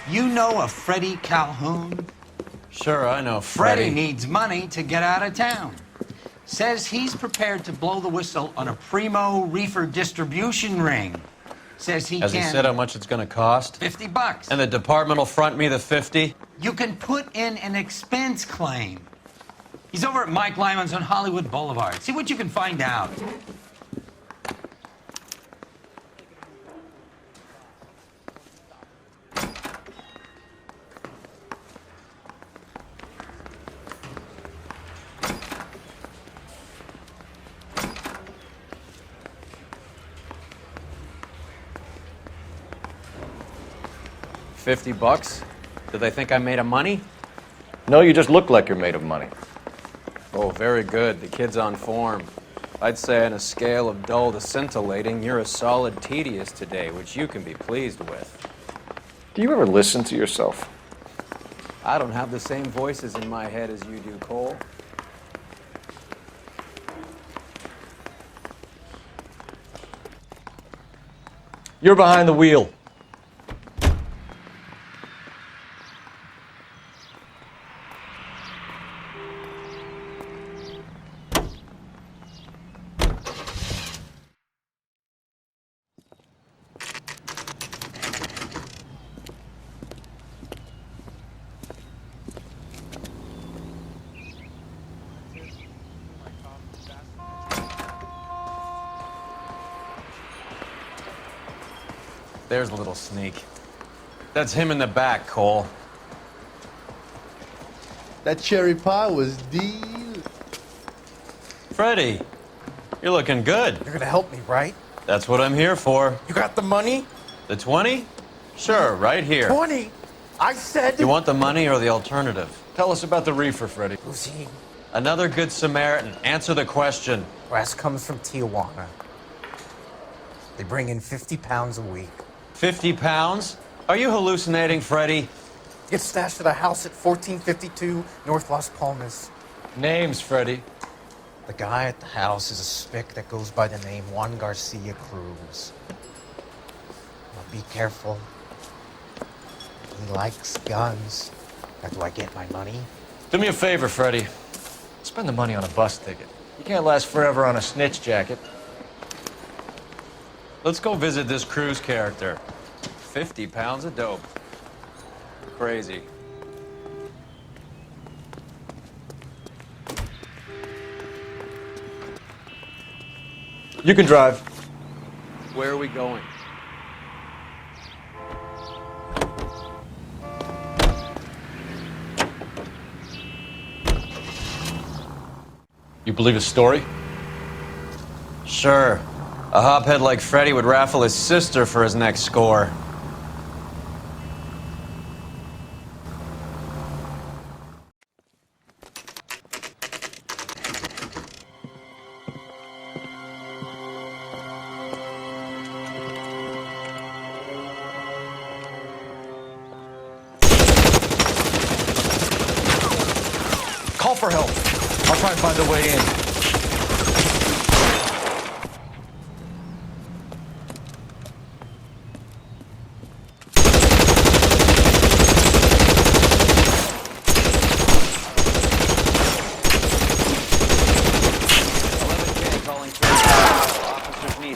You know a Freddie Calhoun? Sure, I know Freddie Freddie. needs money to get out of town. Says he's prepared to blow the whistle on a primo reefer distribution ring. Says he Has can... he said how much it's gonna cost? $50. And the department will front me the 50? You can put in an expense claim. He's over at Mike Lyman's on Hollywood Boulevard. See what you can find out. $50? Do they think I'm made of money? No, you just look like you're made of money. Oh, very good. The kid's on form. I'd say on a scale of dull to scintillating, you're a solid tedious today, which you can be pleased with. Do you ever listen to yourself? I don't have the same voices in my head as you do, Cole. You're behind the wheel. There's a little sneak. That's him in the back, Cole. That cherry pie was deal. Freddie, you're looking good. You're gonna help me, right? That's what I'm here for. You got the money? The 20? Sure, right here. 20? I said... You want the money or the alternative? Tell us about the reefer, Freddie. Who's he? Another good Samaritan. Answer the question. Brass comes from Tijuana. They bring in 50 pounds a week. 50 pounds? Are you hallucinating, Freddie? Gets stashed at a house at 1452 North Las Palmas. Names, Freddie. The guy at the house is a spick that goes by the name Juan Garcia Cruz. Now be careful. He likes guns. How do I get my money? Do me a favor, Freddie. Spend the money on a bus ticket. You can't last forever on a snitch jacket. Let's go visit this Cruz character. 50 pounds of dope. Crazy. You can drive. Where are we going? You believe his story? Sure. A hophead like Freddie would raffle his sister for his next score. Call for help. I'll try and find a way in.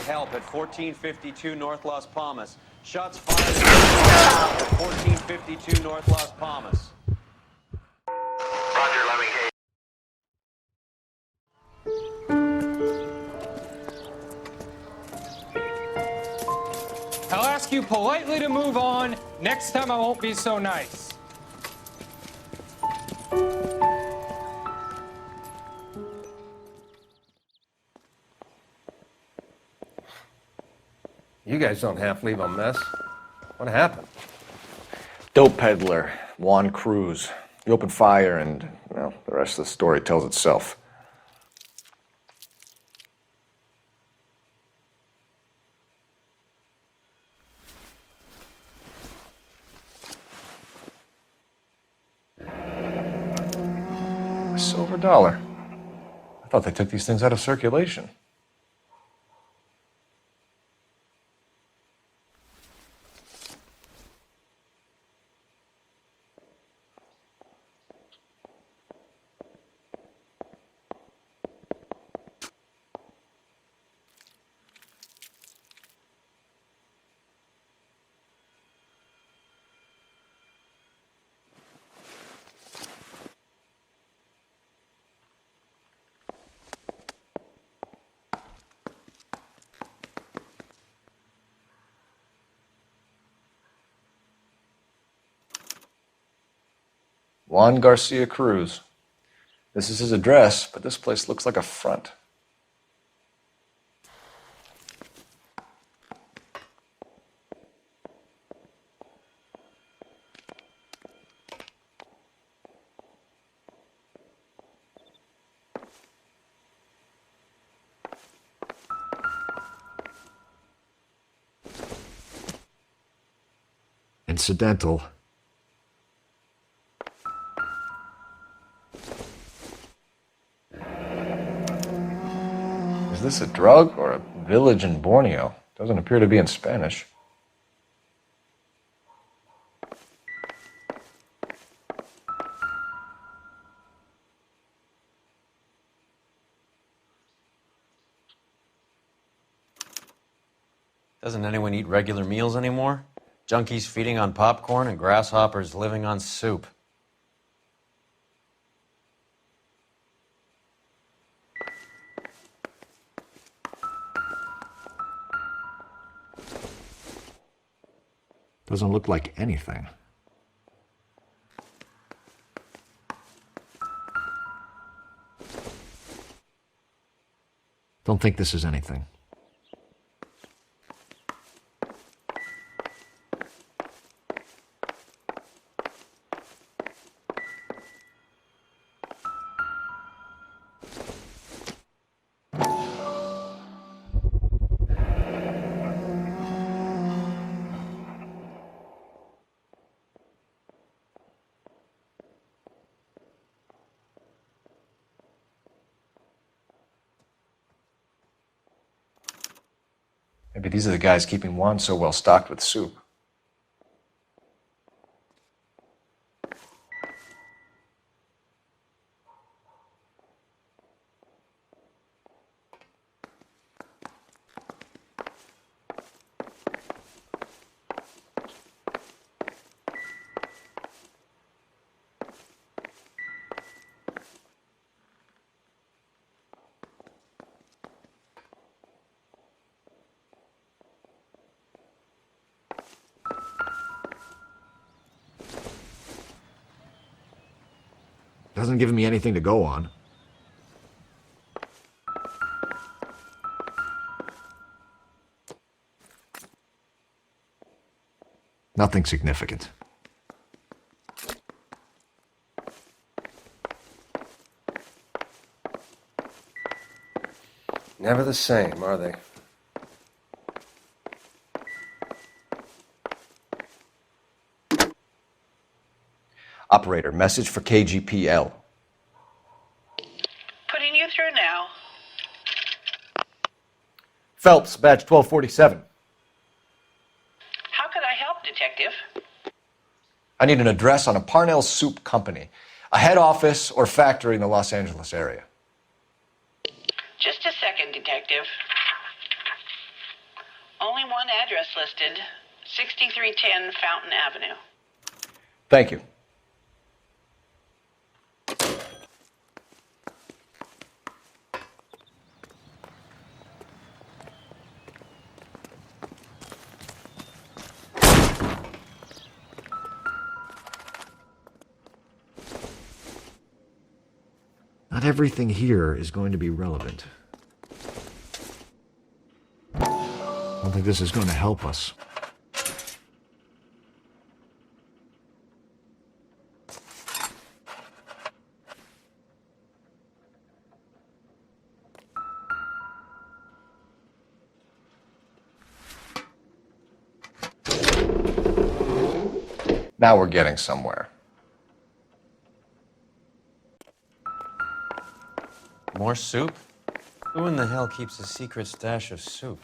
Help at 1452 North Las Palmas. Shots fired at 1452 North Las Palmas. Roger, Lemming. Hey. I'll ask you politely to move on. Next time I won't be so nice. You guys don't half leave a mess. What happened? Dope peddler, Juan Cruz. He opened fire and, well, the rest of the story tells itself. A silver dollar. I thought they took these things out of circulation. Juan Garcia Cruz. This is his address, but this place looks like a front. Incidental. Is this a drug or a village in Borneo? Doesn't appear to be in Spanish. Doesn't anyone eat regular meals anymore? Junkies feeding on popcorn and grasshoppers living on soup. Doesn't look like anything. Don't think this is anything. Maybe these are the guys keeping Juan so well stocked with soup. Doesn't give me anything to go on. Nothing significant. Never the same, are they? Operator, message for KGPL. Putting you through now. Phelps, badge 1247. How could I help, Detective? I need an address on a Parnell Soup Company, a head office or factory in the Los Angeles area. Just a second, Detective. Only one address listed, 6310 Fountain Avenue. Thank you. Not everything here is going to be relevant. I don't think this is going to help us. Now we're getting somewhere. More soup? Who in the hell keeps a secret stash of soup?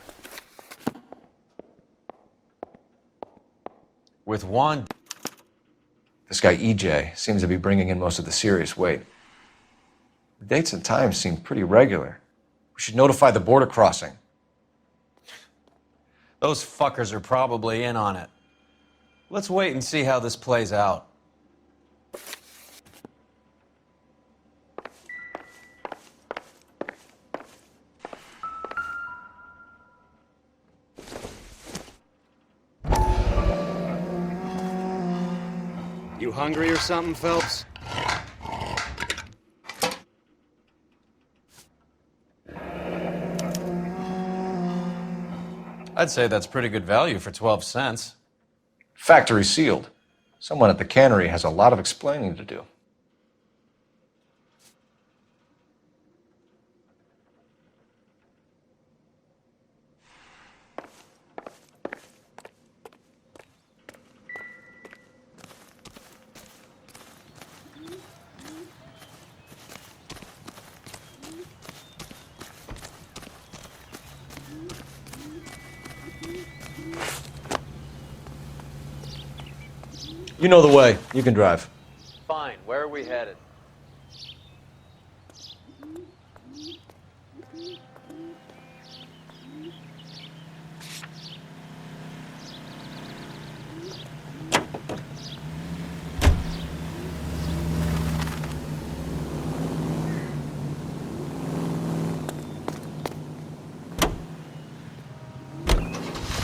With Juan... This guy EJ seems to be bringing in most of the serious weight. The dates and times seem pretty regular. We should notify the border crossing. Those fuckers are probably in on it. Let's wait and see how this plays out. You hungry or something, Phelps? I'd say that's pretty good value for 12 cents. Factory sealed. Someone at the cannery has a lot of explaining to do. You know the way. You can drive. Fine. Where are we headed?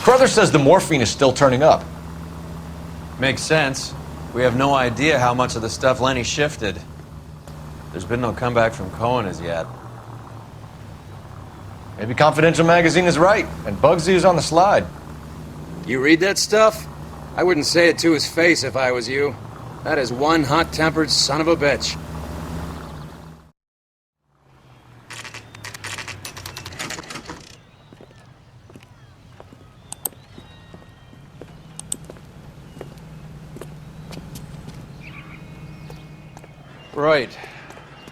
Carruthers says the morphine is still turning up. Makes sense. We have no idea how much of the stuff Lenny shifted. There's been no comeback from Cohen as yet. Maybe Confidential Magazine is right, and Bugsy is on the slide. You read that stuff? I wouldn't say it to his face if I was you. That is one hot-tempered son of a bitch. Right.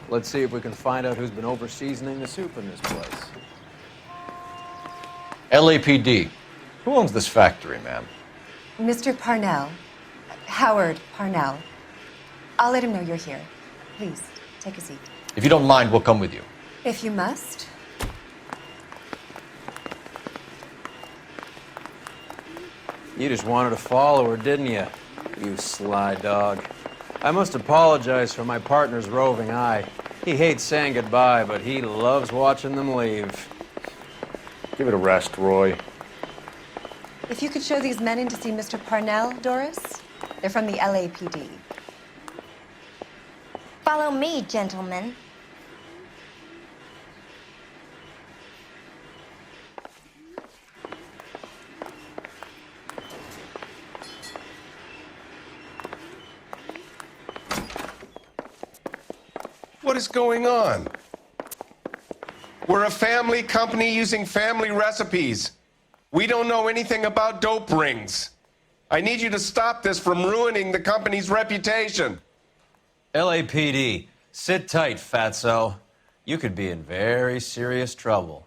Let's see if we can find out who's been over-seasoning the soup in this place. LAPD. Who owns this factory, ma'am? Mr. Parnell. Howard Parnell. I'll let him know you're here. Please, take a seat. If you don't mind, we'll come with you. If you must. You just wanted to follow her, didn't you? You sly dog. I must apologize for my partner's roving eye. He hates saying goodbye, but he loves watching them leave. Give it a rest, Roy. If you could show these men in to see Mr. Parnell, Doris. They're from the LAPD. Follow me, gentlemen. What is going on? We're a family company using family recipes. We don't know anything about dope rings. I need you to stop this from ruining the company's reputation. LAPD, sit tight, fatso. You could be in very serious trouble.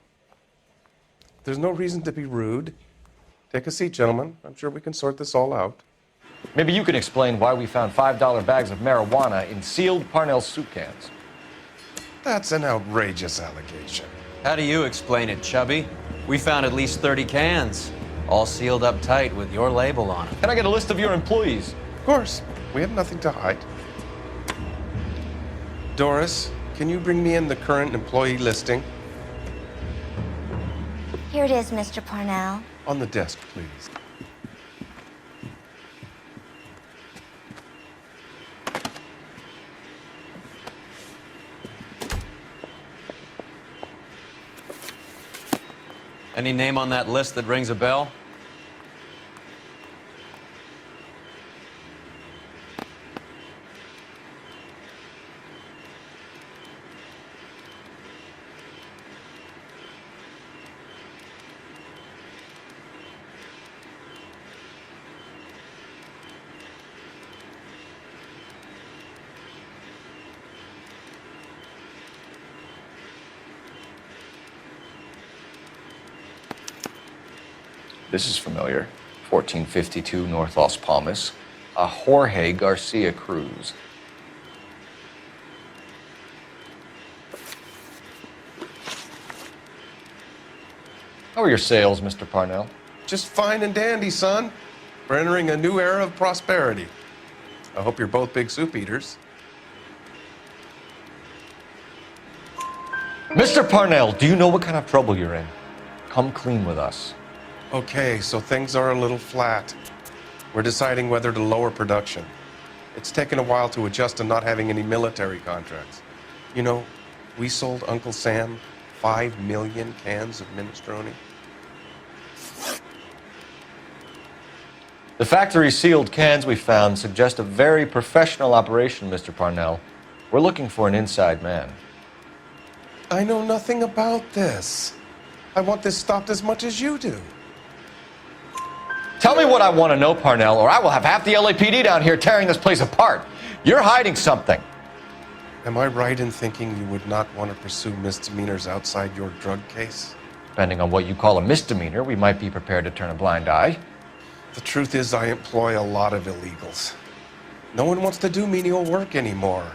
There's no reason to be rude. Take a seat, gentlemen. I'm sure we can sort this all out. Maybe you can explain why we found $5 bags of marijuana in sealed Parnell soup cans. That's an outrageous allegation. How do you explain it, Chubby? We found at least 30 cans, all sealed up tight with your label on them. Can I get a list of your employees? Of course. We have nothing to hide. Doris, can you bring me in the current employee listing? Here it is, Mr. Parnell. On the desk, please. Any name on that list that rings a bell? This is familiar. 1452 North Las Palmas. A Jorge Garcia Cruz. How are your sales, Mr. Parnell? Just fine and dandy, son. We're entering a new era of prosperity. I hope you're both big soup eaters. Mr. Parnell, do you know what kind of trouble you're in? Come clean with us. Okay, so things are a little flat. We're deciding whether to lower production. It's taken a while to adjust to not having any military contracts. You know, we sold Uncle Sam 5 million cans of minestrone. The factory sealed cans we found suggest a very professional operation, Mr. Parnell. We're looking for an inside man. I know nothing about this. I want this stopped as much as you do. Tell me what I want to know, Parnell, or I will have half the LAPD down here tearing this place apart. You're hiding something. Am I right in thinking you would not want to pursue misdemeanors outside your drug case? Depending on what you call a misdemeanor, we might be prepared to turn a blind eye. The truth is, I employ a lot of illegals. No one wants to do menial work anymore.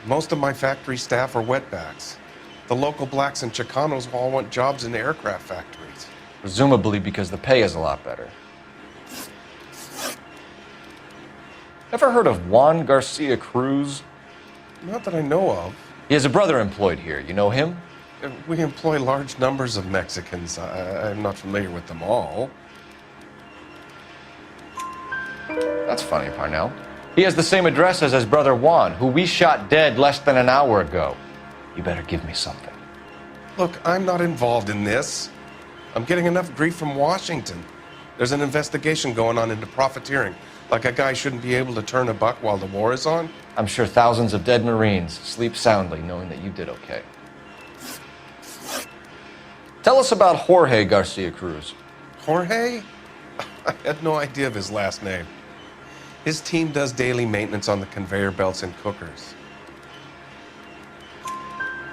Most of my factory staff are wetbacks. The local blacks and Chicanos all want jobs in aircraft factories. Presumably because the pay is a lot better. Ever heard of Juan Garcia Cruz? Not that I know of. He has a brother employed here. You know him? We employ large numbers of Mexicans. I'm not familiar with them all. That's funny, Parnell. He has the same address as his brother Juan, who we shot dead less than an hour ago. You better give me something. Look, I'm not involved in this. I'm getting enough grief from Washington. There's an investigation going on into profiteering. Like a guy shouldn't be able to turn a buck while the war is on. I'm sure thousands of dead Marines sleep soundly knowing that you did okay. Tell us about Jorge Garcia Cruz. Jorge? I had no idea of his last name. His team does daily maintenance on the conveyor belts and cookers.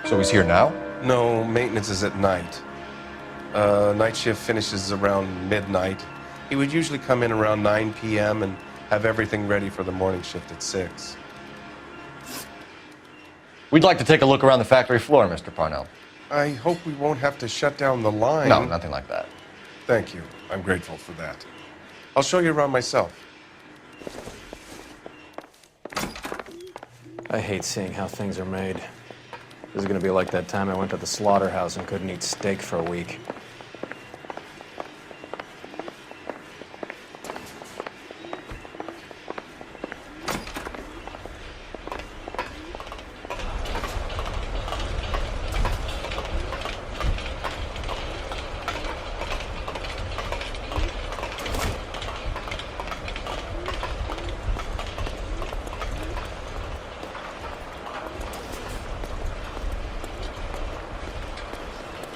So he's here now? No, maintenance is at night. Night shift finishes around midnight. He would usually come in around 9 p.m. and have everything ready for the morning shift at 6. We'd like to take a look around the factory floor, Mr. Parnell. I hope we won't have to shut down the line. No, nothing like that. Thank you. I'm grateful for that. I'll show you around myself. I hate seeing how things are made. This is gonna be like that time I went to the slaughterhouse and couldn't eat steak for a week.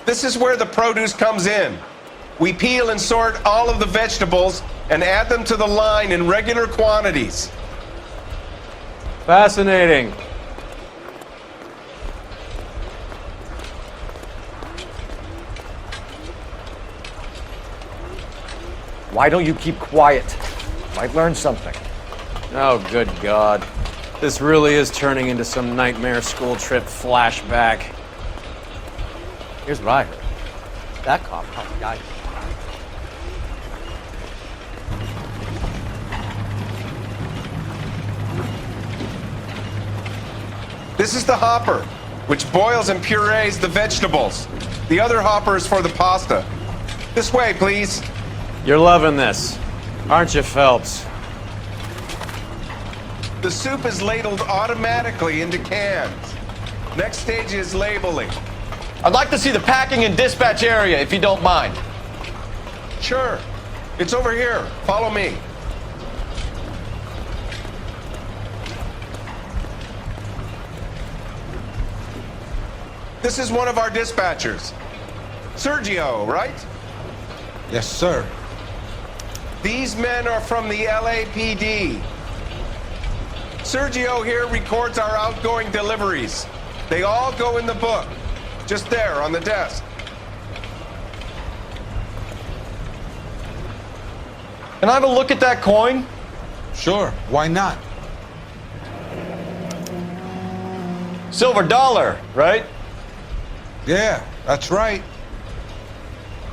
This is where the produce comes in. We peel and sort all of the vegetables and add them to the line in regular quantities. Fascinating. Why don't you keep quiet? Might learn something. Oh, good God. This really is turning into some nightmare school trip flashback. Here's what I heard. That cop probably died. This is the hopper, which boils and purees the vegetables. The other hopper is for the pasta. This way, please. You're loving this, aren't you, Phelps? The soup is ladled automatically into cans. Next stage is labeling. I'd like to see the packing and dispatch area, if you don't mind. Sure. It's over here. Follow me. This is one of our dispatchers. Sergio, right? Yes, sir. These men are from the LAPD. Sergio here records our outgoing deliveries. They all go in the book. Just there on the desk. Can I have a look at that coin? Sure, why not? Silver dollar, right? Yeah, that's right.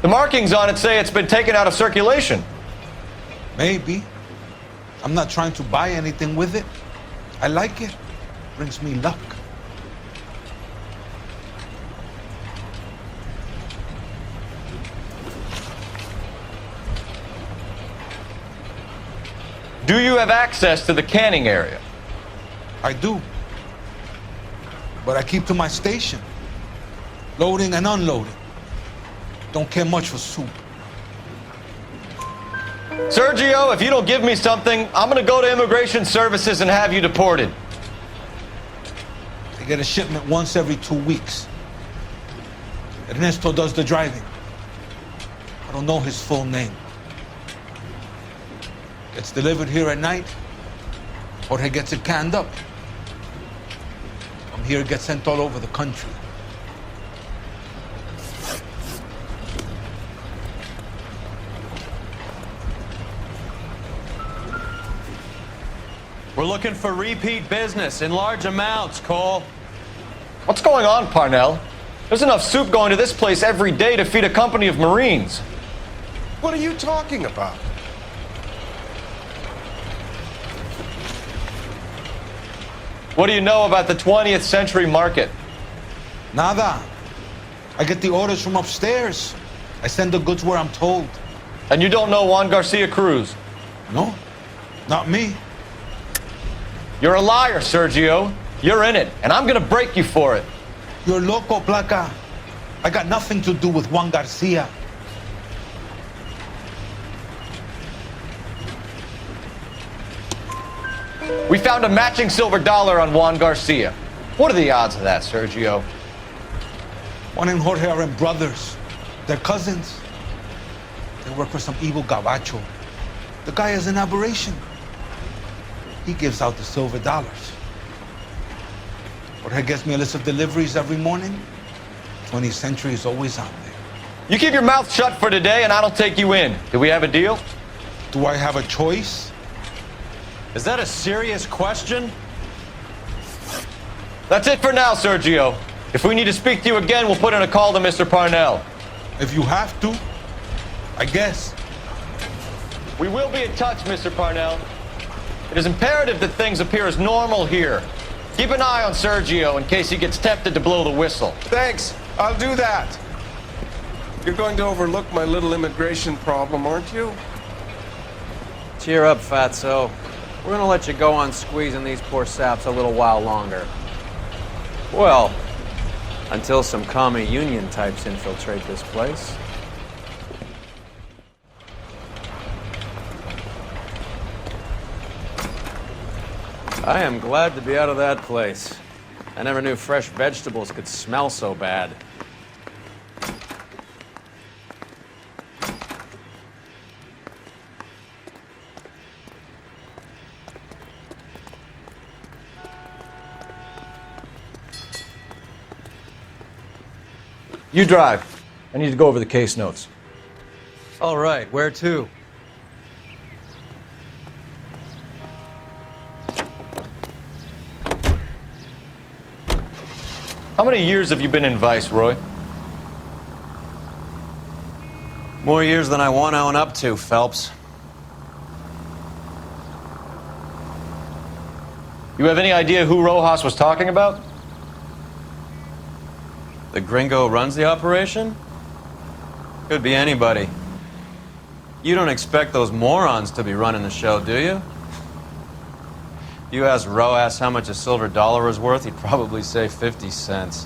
The markings on it say it's been taken out of circulation. Maybe. I'm not trying to buy anything with it. I like it. Brings me luck. Do you have access to the canning area? I do. But I keep to my station. Loading and unloading. Don't care much for soup. Sergio, if you don't give me something, I'm gonna go to Immigration Services and have you deported. I get a shipment once every 2 weeks. Ernesto does the driving. I don't know his full name. Gets delivered here at night, or he gets it canned up. From here, it gets sent all over the country. We're looking for repeat business in large amounts, Cole. What's going on, Parnell? There's enough soup going to this place every day to feed a company of Marines. What are you talking about? What do you know about the 20th century market? Nada. I get the orders from upstairs. I send the goods where I'm told. And you don't know Juan Garcia Cruz? No, not me. You're a liar, Sergio. You're in it, and I'm gonna break you for it. You're loco, Placa. I got nothing to do with Juan Garcia. We found a matching silver dollar on Juan Garcia. What are the odds of that, Sergio? Juan and Jorge are brothers. They're cousins. They work for some evil gabacho. The guy is an aberration. He gives out the silver dollars. Jorge gets me a list of deliveries every morning. 20th Century is always on there. You keep your mouth shut for today, and I don't take you in. Do we have a deal? Do I have a choice? Is that a serious question? That's it for now, Sergio. If we need to speak to you again, we'll put in a call to Mr. Parnell. If you have to, I guess. We will be in touch, Mr. Parnell. It is imperative that things appear as normal here. Keep an eye on Sergio in case he gets tempted to blow the whistle. Thanks. I'll do that. You're going to overlook my little immigration problem, aren't you? Cheer up, fatso. We're gonna let you go on squeezing these poor saps a little while longer. Well, until some commie union types infiltrate this place. I am glad to be out of that place. I never knew fresh vegetables could smell so bad. You drive. I need to go over the case notes. All right, where to? How many years have you been in Vice, Roy? More years than I want to own up to, Phelps. You have any idea who Rojas was talking about? The gringo runs the operation? Could be anybody. You don't expect those morons to be running the show, do you? You asked Rojas how much a silver dollar was worth, he'd probably say 50 cents.